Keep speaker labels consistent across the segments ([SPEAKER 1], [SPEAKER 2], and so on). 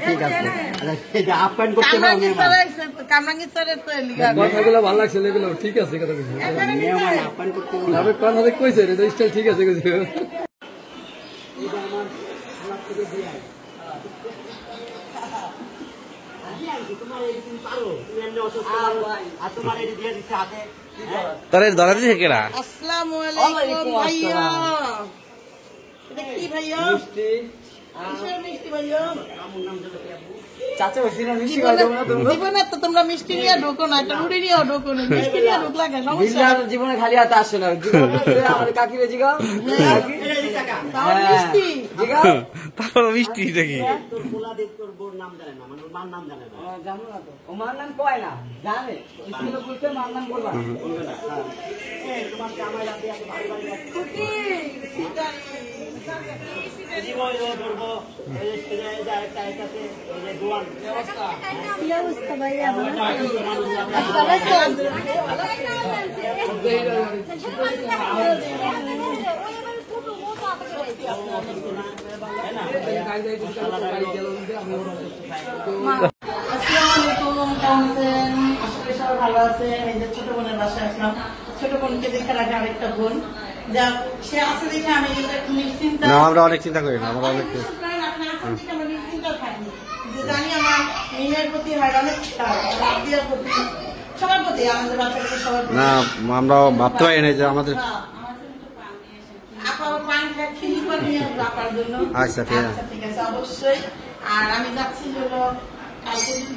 [SPEAKER 1] ঠিক আছে আপ্যায়ন করতে কথাগুলো ভালো লাগছে এগুলো ঠিক আছে কথা আপ্যায়ন করতে কথা কইছে স্টাইল ঠিক আছে
[SPEAKER 2] তারে ধরা দিছে কেডা?
[SPEAKER 3] আসসালামু আলাইকুম ভাইয়া। এটা কি ভাইয়া? মিষ্টি। কিসের মিষ্টি ভাইয়া?
[SPEAKER 1] চাচা বসি না মিষ্টি খাওয়া যাবে না তোমরা?
[SPEAKER 3] জীবনে তো তোমরা মিষ্টি নিয়ে ঢোকো না, একটা রুটি নিয়ে ঢোকো না, মিষ্টি নিয়ে ঢোকলা কেন? সমস্যা
[SPEAKER 1] জীবনে খালি হাতে আসে না, আমাদের কাকিরে জিগাও
[SPEAKER 3] মিষ্টি
[SPEAKER 1] জিগাও
[SPEAKER 2] তারপর মিষ্টি দেখি
[SPEAKER 4] তোর পোলা দেখ তোর বোর নাম জানে না, মানে ওর মার নাম জানে না।
[SPEAKER 1] জানো না তো, ও মার নাম কয় না জানে, স্কুলে বলতে মার নাম বলবা
[SPEAKER 4] বলবে না। তোমার জামাই রাতে এত ভারী ভারী লাগছে।
[SPEAKER 3] কুটি
[SPEAKER 4] জীবন করবো একটা আছে ওই যে দোয়ান ব্যবস্থা
[SPEAKER 3] ভালো আছে। এই যে ছোট বোনের বাসায় আসলাম, ছোট বোনকে দেখে রাখে আরেকটা বোন, যা সে আছে দেখে আমি কিন্তু একটু নিশ্চিন্তা।
[SPEAKER 2] আমরা অনেক চিন্তা করি না, আমরা অনেক
[SPEAKER 3] নিশ্চিন্তা থাকি যে জানি আমার মেয়ের প্রতি হয় অনেক রাবিয়ার প্রতি, সবার প্রতি, আমাদের বাচ্চাদের সবার প্রতি।
[SPEAKER 2] না আমরা ভাবতে পারি না যে আমাদের
[SPEAKER 3] আপা পান খায় খিলি করে নিয়ে আসবো আপার জন্য।
[SPEAKER 2] আচ্ছা ঠিক আছে,
[SPEAKER 3] ঠিক আছে অবশ্যই। আর আমি যাচ্ছি হলো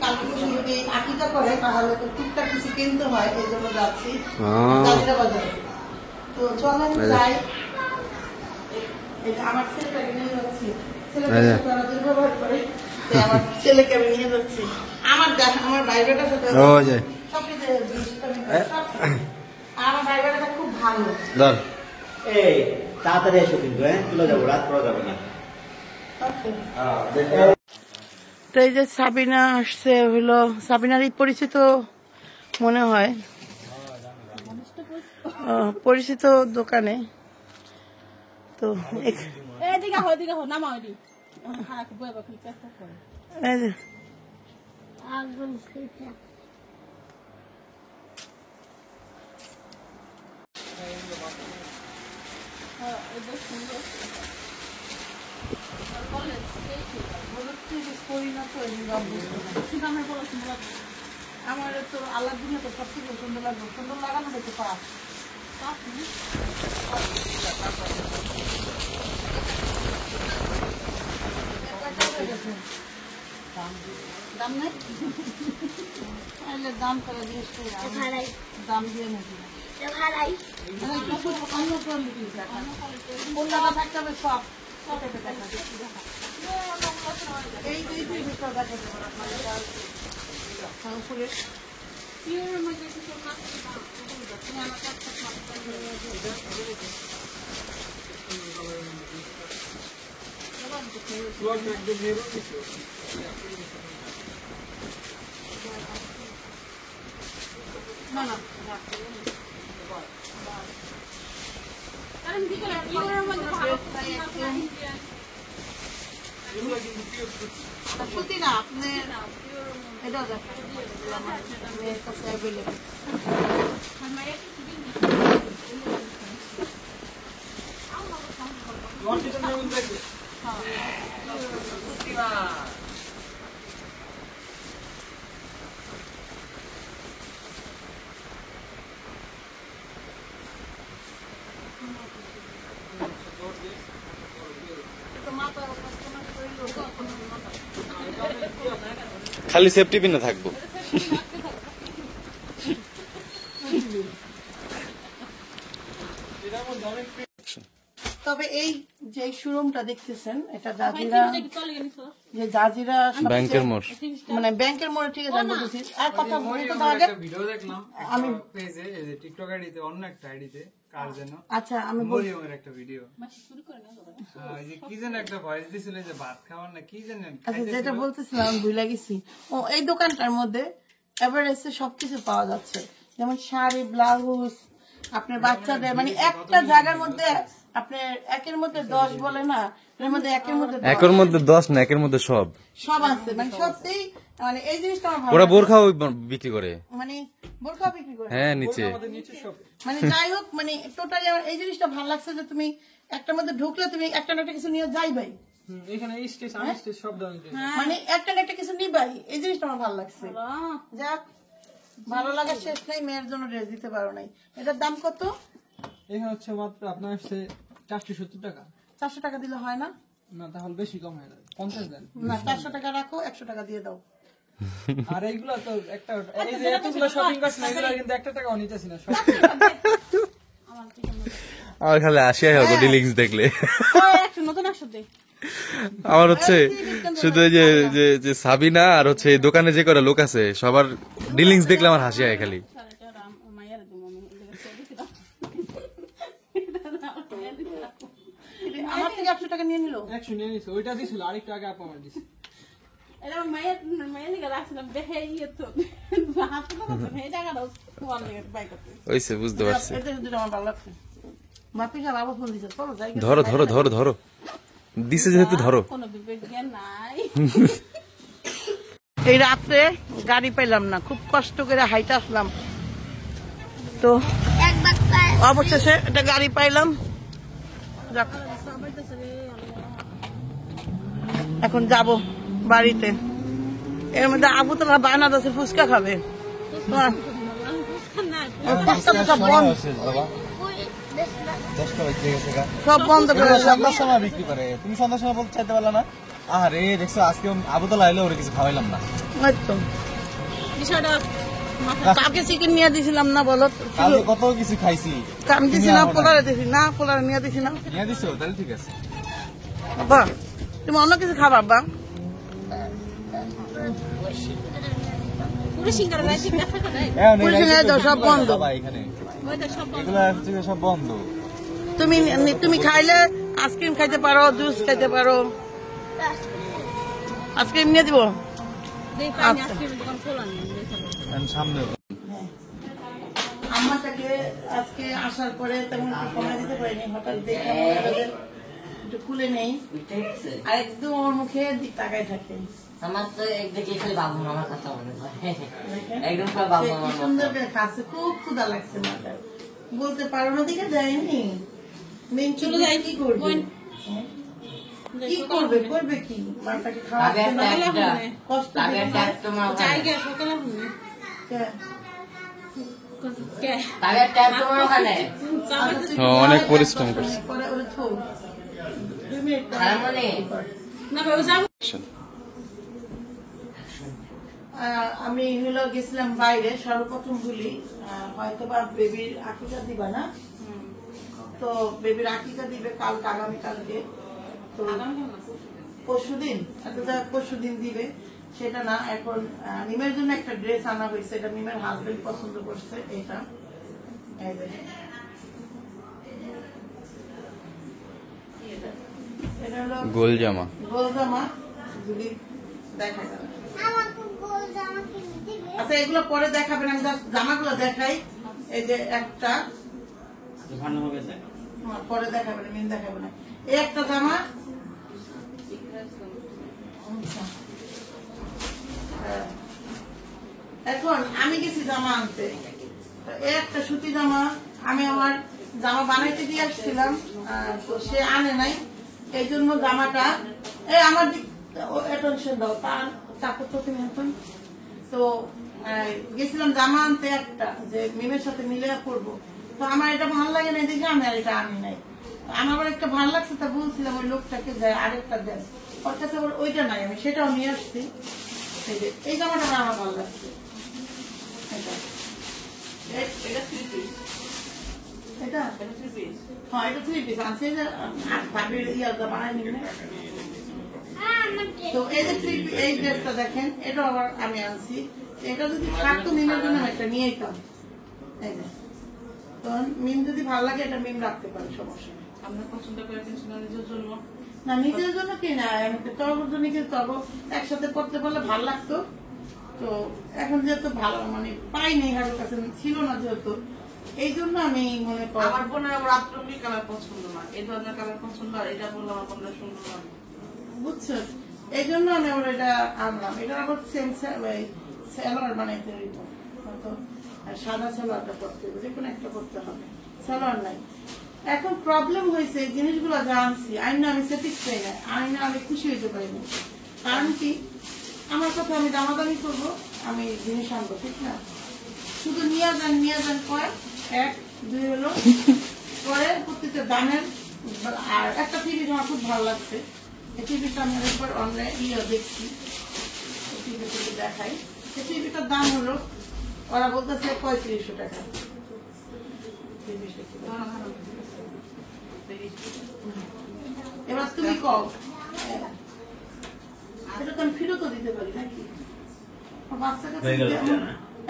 [SPEAKER 3] কালকে যদি আকিকা করে তাহলে তো টুকটাক কিছু কিনতে হয়, এই জন্য যাচ্ছি গাজীরা বাজারে। তো চল আমি যাই। আমার ছেলেটাকে নিয়ে যাচ্ছি, ছেলেটা দুর্ব্যবহার করে, আমার ছেলেকে আমি নিয়ে যাচ্ছি। আমার ভাই বেটার সাথে সবকিছু আমার ভাই বেটাটা খুব ভালো।
[SPEAKER 4] এই তাড়াতাড়ি এসো কিন্তু, তুলে যাবো, রাত করা যাবে না।
[SPEAKER 3] তো এই যে সাবিনা আসছে, হলো সাবিনার এই পরিচিত মনে হয়, পরিচিত দোকানে। তো আমার তো আল্লাহ দিনে তো সব থেকে সুন্দর লাগবে, সুন্দর লাগানো দেখতে পাস দাম নেই, দাম করে জিনিস দাম দিয়ে নাকি অন্য থাকতে হবে সব এই ভিতর দেখাতে পারে না না সত্যি না, আপনি এটাও দেখেন মেয়ের কাছে অ্যাভেলেবল।
[SPEAKER 2] খালি সেফটি পিনে থাকবো।
[SPEAKER 3] তবে এই যে শোরুমটা দেখতেছেন, এটা জাজিরা, যে জাজিরা
[SPEAKER 2] ব্যাংকের মোড়,
[SPEAKER 3] মানে ব্যাংকের মোড়ে, ঠিক আছে আমি বলতেছি। আর কথা বলতে ভিডিও দেখলাম আমি পেজে, টিকটক আইডিতে, অন্য একটা আইডিতে কার যেন, আচ্ছা আমি মরিয়মের একটা ভিডিও, এই যে কি যেন একটা ভয়েস দিছিল যে ভাত খাওয়ার না কি যেন, আচ্ছা যেটা বলতেছিলাম আমি ভুলে গেছি। ও এই দোকানটার মধ্যে এভারেজে সবকিছু পাওয়া যাচ্ছে, যেমন শাড়ি, ব্লাউজ, আপনার বাচ্চাদের, মানে একটা জায়গার মধ্যে আপনার একের মধ্যে 10 বলে না, এর মধ্যে একের মধ্যে
[SPEAKER 2] একের মধ্যে 10 না, একের মধ্যে সব।
[SPEAKER 3] সব আছে, মানে সত্যি, মানে এই জিনিসটা আমার ভালো
[SPEAKER 2] ওরা
[SPEAKER 3] লাগে।
[SPEAKER 2] বোরখাও বিক্রি করে।
[SPEAKER 3] মানে বোরখা বিক্রি করে,
[SPEAKER 2] হ্যাঁ, নিচে।
[SPEAKER 3] মানে যাই হোক, মানে টোটালি আমার এই জিনিসটা ভালো লাগছে যে তুমি একটার মধ্যে ঢুকলে তুমি একটা না একটা কিছু নিয়ে যাইবাই,
[SPEAKER 1] এখানে স্টেজ আনস্টেজ সব ধরনের
[SPEAKER 3] মানে একটা না একটা কিছু নিবাই, এই জিনিসটা আমার ভালো লাগছে। যাক, ভালো লাগার শেষ নেই, মেয়ের জন্য ড্রেস দিতে পারো নাই। এটার দাম কত?
[SPEAKER 1] এখানে হচ্ছে মাত্র আপনার আসছে 470 টাকা।
[SPEAKER 3] 400 টাকা দিলে হয় না?
[SPEAKER 1] না, তাহলে বেশি কম হয়ে যাবে, 50 দেন।
[SPEAKER 3] না, 400 টাকা রাখো, 100 টাকা দিয়ে দাও।
[SPEAKER 1] আর এইগুলা তো একটা, এই যে এতগুলো শপিং করছেন, এগুলা কিন্তু 1 টাকাও নিতেছি না সব।
[SPEAKER 2] আমার খালি আসিয়াই হবে ডিলিংস দেখলে।
[SPEAKER 3] নতুন 100 দে।
[SPEAKER 2] আমার হচ্ছে শুধু এই যে সাবিনা আর হচ্ছে এই দোকানে যে কটা লোক আছে সবার ডিলিংস দেখলে আমার হাসি হয় খালি।
[SPEAKER 3] আমার থেকে 100 টাকা নিয়ে নিল।
[SPEAKER 1] 100 নিয়ে নিছে, ওইটা দিছিল আরেকটু আগে আপু আমার দিছে।
[SPEAKER 2] ওইসে বুঝতে পারছি।
[SPEAKER 3] এটা দুটো আমার ভালো লাগছে। বাপি সাহেব আবার ফোন দিছে, চলো যাই।
[SPEAKER 2] ধরো ধরো ধরো ধরো, দিছে যেহেতু ধরো।
[SPEAKER 3] এই রাত্রে গাড়ি পাইলাম না, খুব কষ্ট করে হাইটে আসলাম, তো অবশেষে একটা গাড়ি পাইলাম। যাক, এখন যাব বাড়িতে। এর মধ্যে আবু তোলা বায়না দশে ফুচকা খাবে। ফুচকা সব বন্ধ, সব বন্ধ করে
[SPEAKER 5] সন্ধ্যার সময় বিক্রি করে। তুমি সন্ধ্যার সময় বলতে চাইতে পারলা না? আরে দেখছো, আজকে আবুতলা এলে ওরা কিছু খাওয়াইলাম না।
[SPEAKER 3] কালকে চিকেন নিয়ে দিছিলাম না, বলো?
[SPEAKER 5] কালকে কত কিছু খাইছি।
[SPEAKER 3] আমি দিছি না, পোলারে দিছি না, পোলারে নিয়ে দিছি না।
[SPEAKER 5] নিয়ে দিছো, তাহলে ঠিক আছে।
[SPEAKER 3] বাবা, তুমি অন্য কিছু খাবা? বাবা, সব বন্ধ।
[SPEAKER 5] এখানে এগুলা হচ্ছে সব বন্ধ।
[SPEAKER 3] তুমি খাইলে আইসক্রিম খাইতে পারো, জুস খাইতে পারো। আইসক্রিম নিয়ে দিব।
[SPEAKER 5] সামনে
[SPEAKER 3] আমাকে আজকে আসার পরে তেমন সময় দিতে পারিনি, হঠাৎ দেখে একটু খুলে নেই, আর একদম ওর মুখে দিক তাকাই থাকে।
[SPEAKER 6] আমার তো একদিকে বাবু মামার কথা মনে হয়, একদম বাবু মামা
[SPEAKER 3] সুন্দর করে খাচ্ছে, খুব ক্ষুধা লাগছে মাথায়, বলতে পারো না, দিকে যায়নি। মেন চলে যায়, কি করবে? কি করবে? করবে কি? মাটাকে খাওয়াচ্ছে না, কষ্ট জায়গা সকালে
[SPEAKER 2] অনেক পরিশ্রম করছে।
[SPEAKER 3] আমি হলো গেছিলাম বাইরে, সর্বপ্রথম বলি হয়তো বা বেবির আকিকা দিবা না, তো বেবির আকিকা দিবে কালকে, আগামীকালকে, তো পরশুদিন, পরশুদিন দিবে, সেটা না। এখন মিমের জন্য একটা ড্রেস আনা হয়েছে, এটা মিমের হাজবেন্ড পছন্দ করছে। এটা এটা হলো
[SPEAKER 2] গোল জামা,
[SPEAKER 3] গোল জামা, যদি দেখা যাবে। আচ্ছা, এগুলো পরে দেখাবেন, আমি জামাগুলো দেখাই। এই যে একটা পরে দেখাবেন, মিন দেখাবে না। এই একটা জামা, এখন আমি গেছি জামা আনতে, এই একটা সুতি জামা আমি আমার জামা বানাইতে দিয়ে আসছিলাম, তো সে আনে নাই, এই জন্য জামাটা আমার অ্যাটেনশন দাও, তারপর তো তুমি এখন তো গেছিলাম জামা আনতে একটা, যে মিমের সাথে মিলে পড়বো, তো আমার এটা ভালো লাগে না দেখে আমি আর এটা আনি নাই। আমার একটা ভালো লাগছে, তা বলছিলাম ওই লোকটাকে যায় আরেকটা দেন, ওর কাছে আবার ওইটা নাই, আমি সেটাও নিয়ে আসছি। এই জামাটা আমার ভালো লাগছে, এটা 3 পিস, এটা 3 পিস, হ্যাঁ এটা 3 পিস আছে, বানাই নিবেন। তো এই যে এই ড্রেসটা দেখেন, এটা আবার আমি আনছি, এটা যদি থাকতো মিমের জন্য একটা নিয়ে যেতাম। তো মিম যদি ভালো লাগে এটা মিম রাখতে পারে, সমস্যা নেই। আপনার পছন্দ করে কিনছেন নিজের জন্য? না, নিজের জন্য কি না, আমি তরবর জন্য কি তরব একসাথে করতে পারলে ভালো লাগতো, তো এখন যেহেতু ভালো মানে পাইনি, কারোর কাছে ছিল না যেহেতু, এই জন্য আমি মনে করি আমার বোনের আবার আত্মরঙ্গী কালার পছন্দ না, এই ধরনের কালার পছন্দ, আর এটা বললাম আমার বোনের সুন্দর লাগে, বুঝছো? এই জন্য আমি আবার এটা আনলাম। এটা আবার সেম স্যালোয়ার বানাইতে হইব, সাদা স্যালোয়ারটা করতে হবে, যে কোনো একটা করতে হবে, স্যালোয়ার নাই। এখন প্রবলেম হয়েছে জিনিসগুলো যা আনছি আইন না আমি স্যাটিসফাই নাই, আইন না আমি খুশি হইতে পারিনি। কারণ কি, আমার কথা আমি দামাদামি করবো, আমি জিনিস আনবো, ঠিক না? শুধু নিয়ে যান কয় 1 2 হলো পরে প্রত্যেকটা দামের। আর একটা টিভি আমার খুব ভালো লাগছে, এই টিভিটা আমি একবার অনলাইন দেখছি, টিভিতে দেখাই। এই টিভিটার দাম হলো ওরা বলতেছে 3500 টাকা। এবার তুমি কও এটা তো আমি ফিরতও দিতে পারি নাকি? বাচ্চা কাছে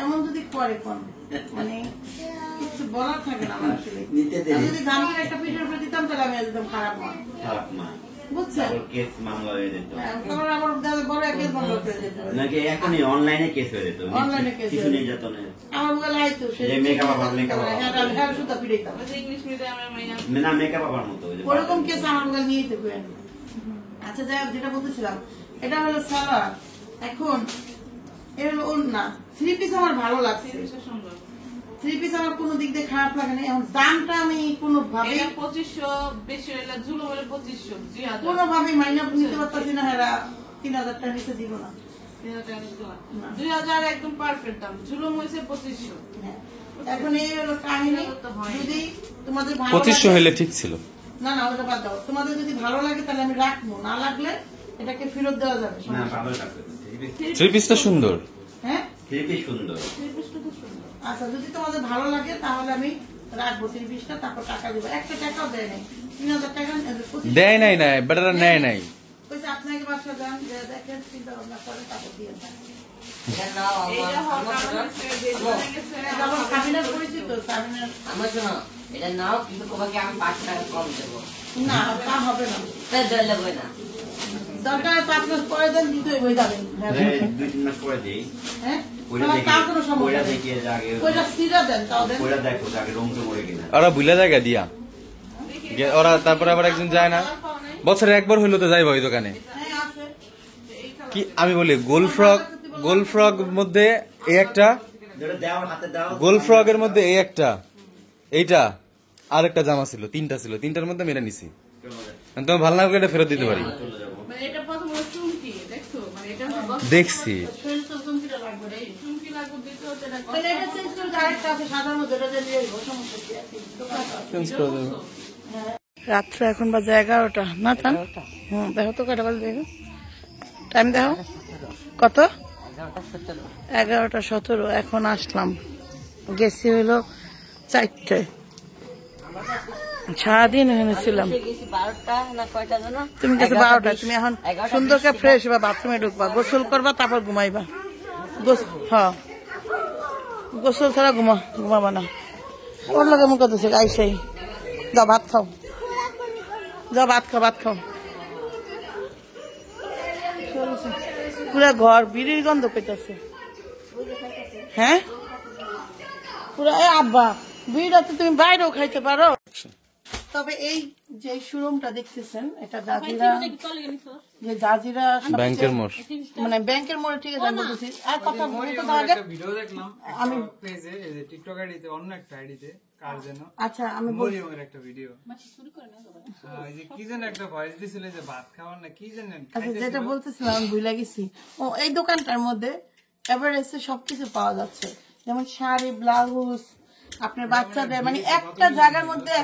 [SPEAKER 3] এমন যদি করে কোন মানে কিছু বলার থাকে না আমার আসলে। যদি দামের একটা পিঠের উপরে দিতাম তাহলে আমি একদম খারাপ মা, বুঝছেন?
[SPEAKER 4] কেস মামলা হয়ে যেত,
[SPEAKER 3] তারপর আমার বড় কেস মামলা করে যেত
[SPEAKER 4] নাকি এখনই অনলাইনে কেস হয়ে যেত,
[SPEAKER 3] অনলাইনে কেস
[SPEAKER 4] কিছু নির্যাতনের।
[SPEAKER 3] আমার মোবাইল আইতো সে
[SPEAKER 4] মেকআপ আবার
[SPEAKER 3] সুতা পিড়াইতাম
[SPEAKER 4] ইংলিশ মিডিয়ামে না, মেকআপ আবার মতো
[SPEAKER 3] ওরকম কেস আমার মোবাইল নিয়ে যেতে পারেন। আচ্ছা যাই হোক, যেটা বলতেছিলাম এটা হলো সালোয়ার। এখন এটা হলো ওড়না। 3 পিস আমার ভালো লাগছে, 3 পিস আমার কোনো দিক দিয়ে খারাপ লাগে না। এখন দামটা আমি কোনোভাবে
[SPEAKER 7] 2500 বেশি হলে ঝুলো হলে 2500
[SPEAKER 3] কোনোভাবে মাইনা নিতে পারতাছি না। এরা 3000 টাকা নিচে দিব না,
[SPEAKER 7] 2000 একদম পারফেক্ট দাম, ঝুলুম হয়েছে 2500।
[SPEAKER 3] এখন এই হলো কাহিনী। যদি তোমাদের ভালো
[SPEAKER 2] 2500 হলে ঠিক ছিল।
[SPEAKER 3] না না ওটা বাদ দাও, তোমাদের যদি ভালো লাগে তাহলে আমি রাখবো, না লাগলে এটাকে ফেরত দেওয়া যাবে।
[SPEAKER 4] না, ভালো লাগবে।
[SPEAKER 2] 3 পিসটা সুন্দর।
[SPEAKER 3] হ্যাঁ,
[SPEAKER 4] 3 পিস সুন্দর।
[SPEAKER 3] আচ্ছা যদি তোমাদের ভালো লাগে তাহলে আমি রাখবো 3 পিসটা, তারপর টাকা দেবো। একটা টাকাও দেয় নাই, 3000 টাকা
[SPEAKER 2] দেয় নাই না, বেটারা নেয় নাই।
[SPEAKER 3] বলছে আপনাকে বাসা যান, দেখেন, চিন্তা ভাবনা করেন, তারপর দিয়ে দেন।
[SPEAKER 6] এটা নাও
[SPEAKER 3] আমার সাবিনার পরিচিত, সাবিনার
[SPEAKER 6] আমার শোনো, এটা নাও, কিন্তু তোমাকে আমি 5 টাকা কম দেবো।
[SPEAKER 3] না তা হবে না,
[SPEAKER 6] তাই দই লাগবে না।
[SPEAKER 3] দরকার 5 মাস পরে দেন, দিতে হয়ে যাবেন।
[SPEAKER 4] 2-3 মাস পরে দিই,
[SPEAKER 3] হ্যাঁ,
[SPEAKER 4] ওইটা দেখি,
[SPEAKER 3] তার কোনো সমস্যা
[SPEAKER 4] ওইটা
[SPEAKER 3] নেই।
[SPEAKER 4] দেখি যে আগে,
[SPEAKER 3] ওইটা সিরা দেন, তাও দেন।
[SPEAKER 4] ওইটা দেখো যে আগে রং তো মরে কিনা।
[SPEAKER 2] ওরা ভুলে জায়গা দিয়া ওরা, তারপরে আবার একজন যায় না, বছরে একবার হইলো তো যাইব ওই দোকানে।
[SPEAKER 3] হ্যাঁ আছে,
[SPEAKER 2] কি আমি বলি, গোল ফ্রগ মধ্যে এই একটা,
[SPEAKER 4] যেটা দাও হাতে দাও,
[SPEAKER 2] গোল ফ্রগের মধ্যে এই একটা, এইটা আর একটা জামা ছিল, 3টা ছিল, 3টার মধ্যে মেরে নিছি। তোমার ভালো না লাগলে এটা ফেরত দিতে পারি।
[SPEAKER 7] মানে এটা প্রথম হলো চুমকি, দেখছো? মানে এটা হলো
[SPEAKER 2] দেখছি
[SPEAKER 3] শরীর তো চমকিটা লাগবে রে।
[SPEAKER 7] চুমকি লাগবে, দ্বিতীয় হচ্ছে এটা
[SPEAKER 3] তাহলে এটা চেঞ্জ করে আরেকটা আছে সাধারণ, যেটা দিয়ে নিয়ে যাবো, সমস্যা কি আছে?
[SPEAKER 2] চেঞ্জ করে দেবো।
[SPEAKER 3] রাত্রে এখন বাজে 11টা না? তান দেখো তো কটা বাজে, দেখো টাইম দেখো কত, 11:17। এখন আসলাম, গেছি হলো 4টায়। সারাদিন এখানে ছিলাম। তুমি গেছো 12টায়, তুমি এখন সুন্দর করে ফ্রেশ হবা, বাথরুমে ঢুকবা, গোসল করবা, তারপর ঘুমাইবা। হ্যাঁ, গোসল ছাড়া ঘুমাবা না। ওর লাগে মুখ করতেছে আইসাই, যাও ভাত খাও, যাও ভাত খাও। পুরা ঘর বিড়ির গন্ধ পেতেছে। হ্যাঁ পুরা, আব্বা বিড়িটা তো তুমি বাইরেও খাইতে পারো। তবে এই যে শোরুমটা দেখতেছেন, এটা জাজিরা
[SPEAKER 2] ব্যাংকের মোড়,
[SPEAKER 3] মানে ব্যাংকের মোড়ে, ঠিক আছে আমি বলতেছি। আর কথা বলতে তো আগে
[SPEAKER 1] ভিডিও দেখলাম
[SPEAKER 3] আমি
[SPEAKER 1] পেজে, এই যে টিকটক আইডিতে, অন্য একটা আইডিতে, কার যেন
[SPEAKER 3] আচ্ছা আমি
[SPEAKER 1] মরিয়মের একটা ভিডিও, এই যে কি যেন একটা ভয়েস দিছিল যে ভাত খাওয়ার না কি যেন,
[SPEAKER 3] আচ্ছা যেটা বলতেছিলাম আমি ভুলে গেছি। ও এই দোকানটার মধ্যে এভারেস্টে সবকিছু পাওয়া যাচ্ছে, যেমন শাড়ি, ব্লাউজ, আপনার বাচ্চাদের, মানে একটা জায়গার মধ্যে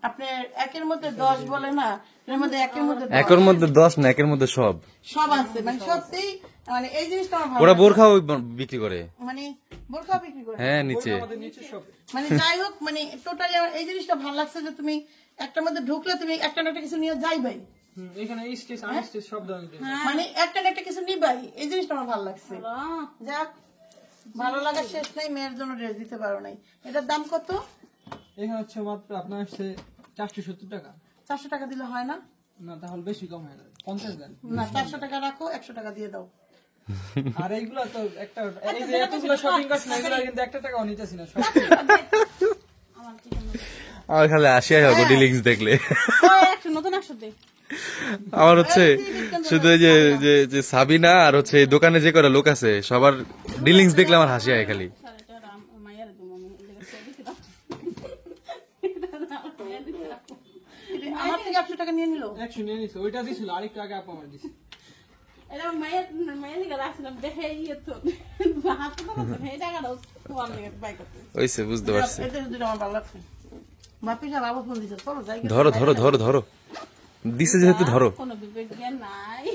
[SPEAKER 3] আপনার 1-এর মধ্যে 10 বলে না, এর মধ্যে 1-এর মধ্যে 10
[SPEAKER 2] একের মধ্যে 10 না, একের মধ্যে সব
[SPEAKER 3] আছে। মানে সত্যি, মানে এই জিনিসটা আমার ভালো
[SPEAKER 2] ওরা
[SPEAKER 3] লাগে।
[SPEAKER 2] বোরখাও বিক্রি করে,
[SPEAKER 3] মানে বোরখা বিক্রি করে,
[SPEAKER 2] হ্যাঁ নিচে।
[SPEAKER 3] মানে যাই হোক, মানে টোটালি আমার এই জিনিসটা ভালো লাগছে যে তুমি একটার মধ্যে ঢুকলে তুমি একটা না একটা কিছু নিয়ে যাইবাই,
[SPEAKER 1] এখানে স্টেজ আনস্টেজ সব ধরনের,
[SPEAKER 3] মানে একটা না একটা কিছু নিবাই। এই জিনিসটা আমার ভালো লাগছে। যাক, ভালো লাগার শেষ নাই। মেয়ের জন্য ড্রেস দিতে পারো নাই। এটার দাম কত?
[SPEAKER 1] এখানে হচ্ছে মাত্র আপনার হচ্ছে 470 টাকা।
[SPEAKER 3] 400 টাকা দিলে হয় না?
[SPEAKER 1] না তাহলে বেশি কম হয়ে যাবে, 50 দেন
[SPEAKER 3] না, 400 টাকা রাখো, 100 টাকা দিয়ে দাও।
[SPEAKER 1] আর এইগুলা তো একটা, এই যে এতগুলো শপিং করছেন, এগুলা কিন্তু 1 টাকাও নিতেছি না সব।
[SPEAKER 2] আমার খালি আসিয়াই হবে ডিলিংস দেখলে।
[SPEAKER 7] একশো নতুন একশো দে
[SPEAKER 2] আমার হচ্ছে শুধু এই যে সাবিনা আর হচ্ছে এই দোকানে যে কটা লোক আছে সবার ডিলিংস দেখলে আমার হাসি হয় খালি।
[SPEAKER 3] আমার থেকে 100 টাকা নিয়ে নিল।
[SPEAKER 1] 100 নিয়ে নিছে, ওইটা দিছিল আরেকটু আগে আপু আমার দিছে।
[SPEAKER 7] এটা মায়ের দিকে রাখছিলাম দেখে ইয়ে তো হাসপাতাল এই জায়গাটা তোমার লেগে বাই করতে
[SPEAKER 2] ওইসে বুঝতে পারছি।
[SPEAKER 3] এটা যদি আমার ভালো লাগছে। বাপিসা বাবা ফোন দিছে, চলো যাই।
[SPEAKER 2] ধরো ধরো ধরো ধরো দিছে যেহেতু ধরো।
[SPEAKER 7] কোনো বিবেক জ্ঞান নাই।